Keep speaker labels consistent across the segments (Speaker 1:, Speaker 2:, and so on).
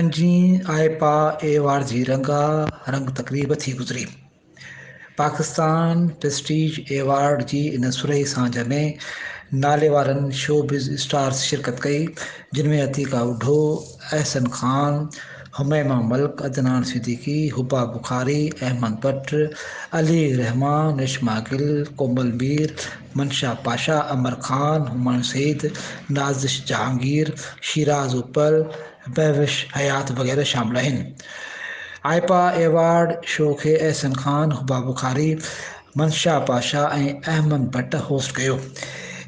Speaker 1: पंजी आईपा एवार्ड जी रंग तकरीब थी गुज़री। पाकिस्तान प्रेस्टीज एवार्ड जी इन सुरही सांझ में नाले वारनि शोबिज़ स्टार्स शिरकत कई, जिन में अतीका उढो, एहसन खान, हुमैमा मलिक, अदनान सिद्दीकी, हुब्बा बुखारी, अहमद भट्ट, अली रहमान, रेशमा गिल, कोमल मीर, मंशा पाशा, अमर खान, हुमायूं सईद, नाज़िश जहांगीर, शिराज उपल, महविश हयात वग़ैरह शामिल आहिनि। आईपा एवार्ड शो खे एहसन खान, हुब्बा बुखारी, मंशा पाशा ऐं अहमद भट्ट होस्ट कयो।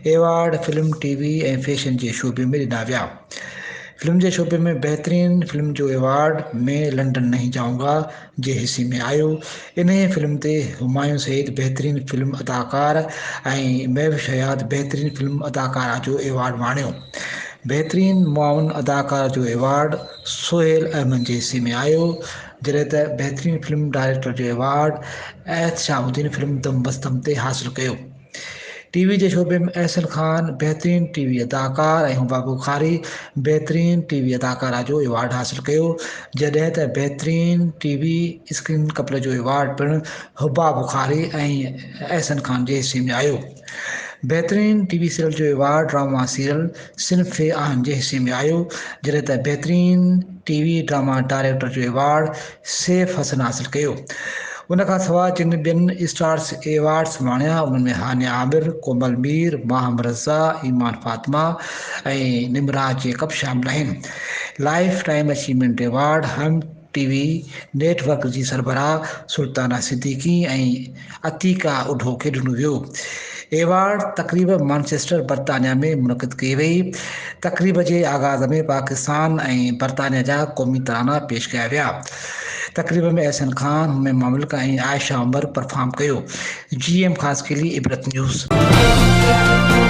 Speaker 1: एवार्ड फिल्म, टीवी ऐं फैशन जे शोबे में ॾिना विया। फिल्म जे शोबे में बहितरीन फिल्म जो एवार्ड मैं लंदन नहीं जाऊंगा जे हिस्से में आयो। इन फिल्म ते हुमायूं सईद बहितरीन फिल्म अदाकार ऐं महविश हयात बहितरीन फिल्म अदाकारा जो एवार्ड माणियो। बहितरीन मुआविन अदाकार जो एवार्ड सोहेल अहमद जे हिस्से में आयो, जॾहिं त बहितरीन फिल्म डायरेक्टर जो एवार्ड एहतशामुद्दीन फिल्म दम बस दम ते हासिल कयो। टीवी जे शोबे में एहसन खान बहितरीन टीवी अदाकार ऐं हुब्बा बुखारी बहितरीन टीवी अदाकारा जो एवार्ड हासिल कयो, जॾहिं त बहितरीन टीवी स्क्रीन कपल जो एवार्ड पिणु हुब्बा बुखारी ऐं एहसन खान जे हिस्से में आयो। बहितरीन टीवी सीरियल जो एवार्ड ड्रामा सीरियल सिन्फ़ आहिनि जे हिस्से में आयो, जॾहिं त बहितरीन टीवी ड्रामा डायरेक्टर जो एवार्ड सैफ हसन हासिल कयो। उन खां सवाइ जिन ॿियनि स्टार्स एवार्ड्स माणिया, उन्हनि में हानिया आमिर, कोमल मीर, माहम रज़ा, ईमान फातिमा ऐं निमराज जेकब शामिल आहिनि। लाइफ टाइम अचीवमेंट एवार्ड हम टीवी नेटवर्क जी सरबराह सुल्ताना सिद्दीकी ऐं अतीका उढो खे ॾिनो वियो। एवार्ड तक़रीब मैनचेस्टर बर्तानिया में मुनक़िद कई वई। तक़रीब जे आगाज़ में पाकिस्तान ऐं बर्तानिया जा क़ौमी तराना पेश कया विया। तक़रीब में एहसन खान, हुमैमा मलिक ऐं आयशा उमर परफॉर्म कयो। GM ख़ासि के लिए इबरत न्यूज़।